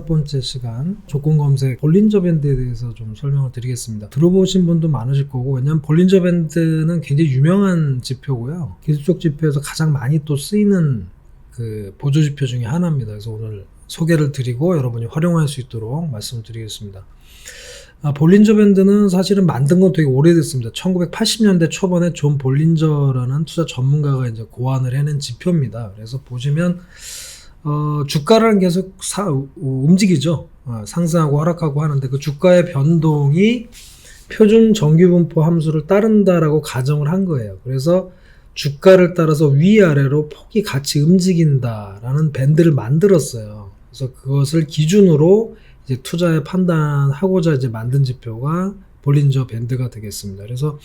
5번째 시간 조건 검색 볼린저 밴드에 대해서 좀 설명을 드리겠습니다. 들어보신 분도 많으실 거고, 왜냐면 볼린저 밴드는 굉장히 유명한 지표고요. 기술적 지표에서 가장 많이 또 쓰이는 그 보조 지표 중에 하나입니다. 그래서 오늘 소개를 드리고 여러분이 활용할 수 있도록 말씀드리겠습니다. 볼린저 밴드는 사실은 만든 건 되게 오래됐습니다. 1980년대 초반에 존 볼린저라는 투자 전문가가 이제 고안을 해낸 지표입니다. 그래서 보시면 주가는 계속 움직이죠. 상승하고 하락하고 하는데 그 주가의 변동이 표준 정규분포 함수를 따른다라고 가정을 한 거예요. 그래서 주가를 따라서 위아래로 폭이 같이 움직인다라는 밴드를 만들었어요. 그래서 그것을 기준으로 이제 투자에 판단하고자 이제 만든 지표가 볼린저 밴드가 되겠습니다. 그래서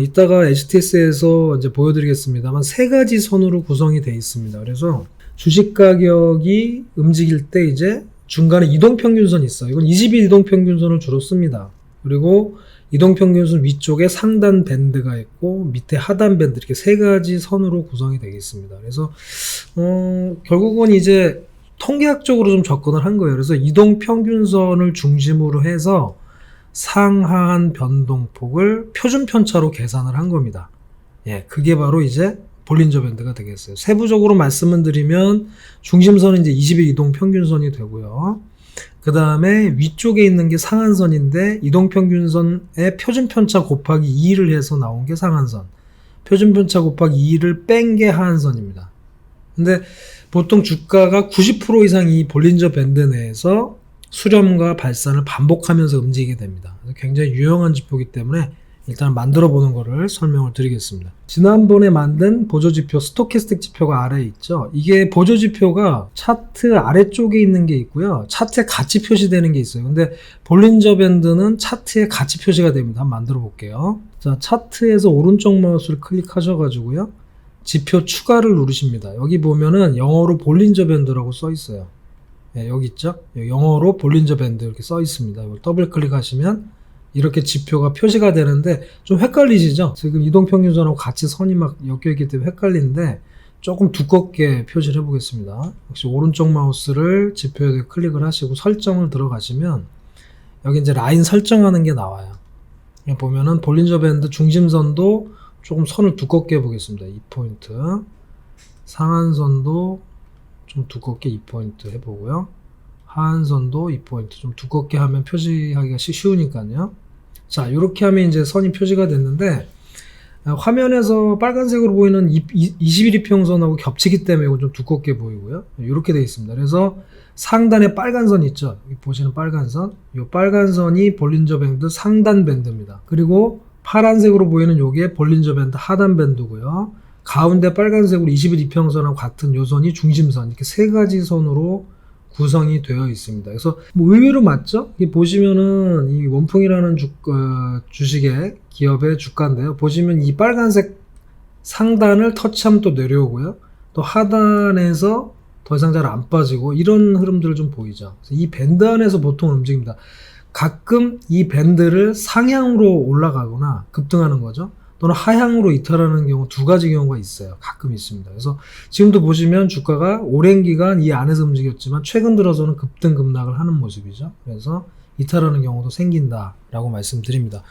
이따가 HTS에서 이제 보여드리겠습니다만 세 가지 선으로 구성이 되어 있습니다. 그래서 주식 가격이 움직일 때 이제 중간에 이동평균선이 있어요. 이건 20일 이동평균선을 주로 씁니다. 그리고 이동평균선 위쪽에 상단 밴드가 있고 밑에 하단 밴드, 이렇게 세 가지 선으로 구성이 되겠습니다. 그래서 결국은 이제 통계학적으로 좀 접근을 한 거예요. 그래서 이동평균선을 중심으로 해서 상하한 변동폭을 표준 편차로 계산을 한 겁니다. 예, 그게 바로 이제 볼린저 밴드가 되겠어요. 세부적으로 말씀을 드리면 중심선은 이제 20일 이동평균선이 되고요. 그 다음에 위쪽에 있는 게 상한선인데 이동평균선의 표준편차 곱하기 2를 해서 나온 게 상한선, 표준편차 곱하기 2를 뺀 게 하한선입니다. 근데 보통 주가가 90% 이상 이 볼린저 밴드 내에서 수렴과 발산을 반복하면서 움직이게 됩니다. 굉장히 유용한 지표이기 때문에 일단 만들어 보는 거를 설명을 드리겠습니다. 지난번에 만든 보조지표 스토캐스틱 지표가 아래에 있죠. 이게 보조지표가 차트 아래쪽에 있는 게 있고요. 차트에 같이 표시되는 게 있어요. 근데 볼린저 밴드는 차트에 같이 표시가 됩니다. 한번 만들어 볼게요. 자, 차트에서 오른쪽 마우스를 클릭하셔가지고요. 지표 추가를 누르십니다. 여기 보면은 영어로 볼린저 밴드라고 써 있어요. 네, 여기 있죠? 영어로 볼린저 밴드 이렇게 써 있습니다. 더블 클릭하시면 이렇게 지표가 표시가 되는데 좀 헷갈리시죠? 지금 이동평균선하고 같이 선이 막 엮여있기 때문에 헷갈리는데 조금 두껍게 표시를 해보겠습니다. 역시 오른쪽 마우스를 지표에 클릭을 하시고 설정을 들어가시면 여기 이제 라인 설정하는 게 나와요. 보면은 볼린저 밴드 중심선도 조금 선을 두껍게 해보겠습니다. 2포인트. 상한선도 좀 두껍게 2포인트 해보고요. 하한선도 2포인트 좀 두껍게 하면 표시하기가 쉬우니까요. 자, 이렇게 하면 이제 선이 표시가 됐는데 화면에서 빨간색으로 보이는 21 이평선하고 겹치기 때문에 이거 좀 두껍게 보이고요. 이렇게 되어 있습니다. 그래서 상단에 빨간 선 있죠. 여기 보시는 빨간 선. 이 빨간 선이 볼린저 밴드 상단 밴드입니다. 그리고 파란색으로 보이는 요게 볼린저 밴드 하단 밴드고요. 가운데 빨간색으로 21 이평선하고 같은 요 선이 중심선. 이렇게 세 가지 선으로 구성이 되어 있습니다. 그래서 뭐 의외로 맞죠? 이게 보시면은 이 원풍이라는 주식의 기업의 주가인데요. 보시면 이 빨간색 상단을 터치하면 또 내려오고요. 또 하단에서 더 이상 잘 안 빠지고 이런 흐름들을 좀 보이죠. 그래서 이 밴드 안에서 보통 움직입니다. 가끔 이 밴드를 상향으로 올라가거나 급등하는 거죠. 또는 하향으로 이탈하는 경우 두 가지 경우가 있어요. 가끔 있습니다. 그래서 지금도 보시면 주가가 오랜 기간 이 안에서 움직였지만 최근 들어서는 급등 급락을 하는 모습이죠. 그래서 이탈하는 경우도 생긴다라고 말씀드립니다.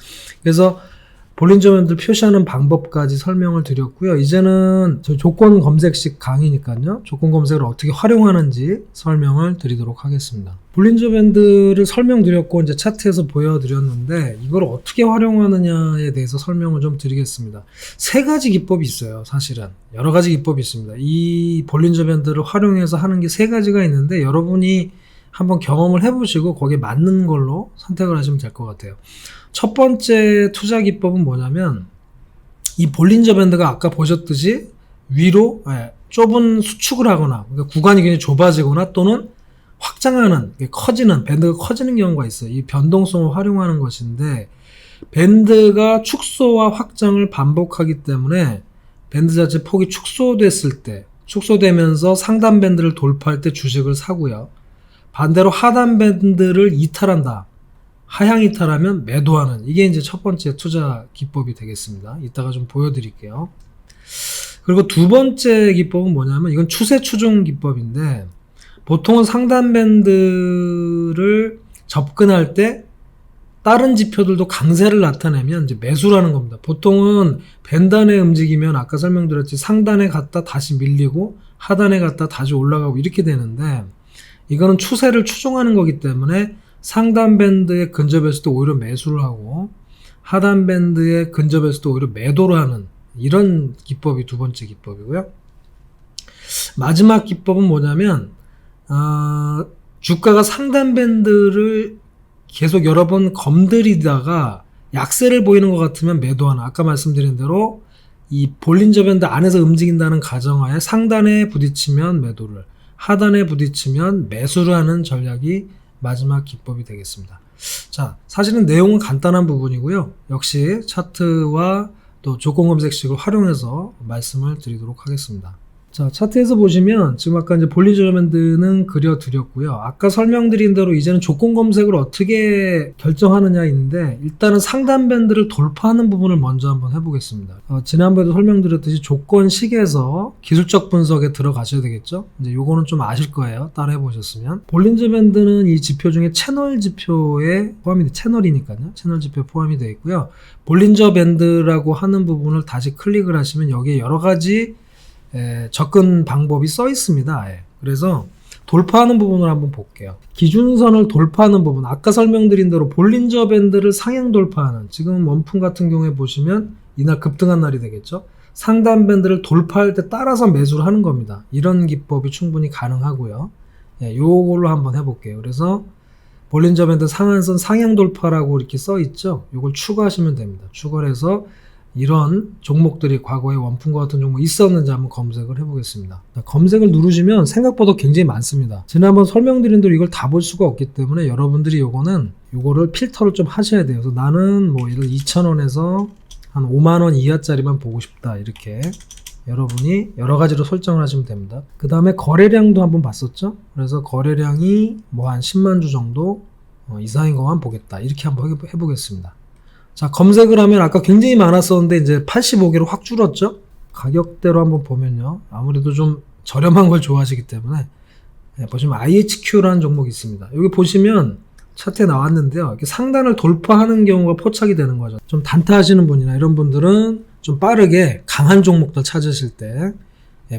그래서 볼린저 밴드를 표시하는 방법까지 설명을 드렸고요. 이제는 저 조건 검색식 강의니까요. 조건 검색을 어떻게 활용하는지 설명을 드리도록 하겠습니다. 볼린저 밴드를 설명드렸고 이제 차트에서 보여드렸는데 이걸 어떻게 활용하느냐에 대해서 설명을 좀 드리겠습니다. 세 가지 기법이 있어요. 사실은 여러 가지 기법이 있습니다. 이 볼린저 밴드를 활용해서 하는 게 세 가지가 있는데 여러분이 한번 경험을 해보시고 거기에 맞는 걸로 선택을 하시면 될 것 같아요. 첫 번째 투자 기법은 뭐냐면 이 볼린저 밴드가 아까 보셨듯이 위로 좁은 수축을 하거나 그러니까 구간이 굉장히 좁아지거나 또는 확장하는, 커지는, 밴드가 커지는 경우가 있어요. 이 변동성을 활용하는 것인데 밴드가 축소와 확장을 반복하기 때문에 밴드 자체 폭이 축소됐을 때, 축소되면서 상단 밴드를 돌파할 때 주식을 사고요. 반대로 하단 밴드를 이탈한다. 하향 이탈하면 매도하는, 이게 이제 첫 번째 투자 기법이 되겠습니다. 이따가 좀 보여드릴게요. 그리고 두 번째 기법은 뭐냐면 이건 추세 추종 기법인데 보통은 상단 밴드를 접근할 때 다른 지표들도 강세를 나타내면 이제 매수라는 겁니다. 보통은 밴단에 움직이면 아까 설명드렸지 상단에 갔다 다시 밀리고 하단에 갔다 다시 올라가고 이렇게 되는데, 이거는 추세를 추종하는 거기 때문에 상단 밴드에 근접했을 때 오히려 매수를 하고 하단 밴드에 근접했을 때 오히려 매도를 하는 이런 기법이 두 번째 기법이고요. 마지막 기법은 뭐냐면 주가가 상단 밴드를 계속 여러 번 검들이다가 약세를 보이는 것 같으면 매도하는, 아까 말씀드린 대로 이 볼린저 밴드 안에서 움직인다는 가정하에 상단에 부딪히면 매도를, 하단에 부딪히면 매수를 하는 전략이 마지막 기법이 되겠습니다. 자, 사실은 내용은 간단한 부분이고요. 역시 차트와 또 조건 검색식을 활용해서 말씀을 드리도록 하겠습니다. 자, 차트에서 보시면 지금 아까 이제 볼린저 밴드는 그려드렸고요. 아까 설명드린 대로 이제는 조건 검색을 어떻게 결정하느냐인데, 일단은 상단 밴드를 돌파하는 부분을 먼저 한번 해보겠습니다. 지난번에도 설명드렸듯이 조건식에서 기술적 분석에 들어가셔야 되겠죠. 이제 요거는 좀 아실 거예요. 따라 해보셨으면. 볼린저 밴드는 이 지표 중에 채널 지표에 포함이 채널이니까요. 채널 지표에 포함이 되어 있고요. 볼린저 밴드라고 하는 부분을 다시 클릭을 하시면 여기에 여러 가지 접근 방법이 써 있습니다. 그래서 돌파하는 부분을 한번 볼게요. 기준선을 돌파하는 부분, 아까 설명드린 대로 볼린저 밴드를 상향 돌파하는, 지금 원품 같은 경우에 보시면 이날 급등한 날이 되겠죠. 상단 밴드를 돌파할 때 따라서 매수를 하는 겁니다. 이런 기법이 충분히 가능하고요. 요걸로 한번 해볼게요. 그래서 볼린저 밴드 상한선 상향 돌파라고 이렇게 써 있죠. 요걸 추가하시면 됩니다. 추가를 해서 이런 종목들이 과거에 원품과 같은 종목이 있었는지 한번 검색을 해보겠습니다. 자, 검색을 누르시면 생각보다 굉장히 많습니다. 지난번 설명드린 대로 이걸 다 볼 수가 없기 때문에 여러분들이 요거를 필터를 좀 하셔야 돼요. 그래서 나는 뭐 예를 2,000원에서 한 5만원 이하짜리만 보고 싶다, 이렇게 여러분이 여러 가지로 설정을 하시면 됩니다. 그 다음에 거래량도 한번 봤었죠. 그래서 거래량이 뭐 한 10만 주 정도 이상인 것만 보겠다, 이렇게 한번 해보겠습니다. 자, 검색을 하면 아까 굉장히 많았었는데 이제 85개로 확 줄었죠. 가격대로 한번 보면요, 아무래도 좀 저렴한 걸 좋아하시기 때문에 보시면 IHQ라는 종목이 있습니다. 여기 보시면 차트에 나왔는데요, 이렇게 상단을 돌파하는 경우가 포착이 되는 거죠. 좀 단타 하시는 분이나 이런 분들은 좀 빠르게 강한 종목들 찾으실 때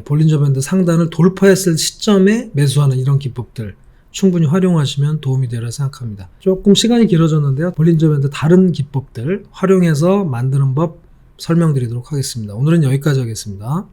볼린저 밴드 상단을 돌파했을 시점에 매수하는 이런 기법들 충분히 활용하시면 도움이 되리라 생각합니다. 조금 시간이 길어졌는데요, 볼린저 밴드 다른 기법들 활용해서 만드는 법 설명드리도록 하겠습니다. 오늘은 여기까지 하겠습니다.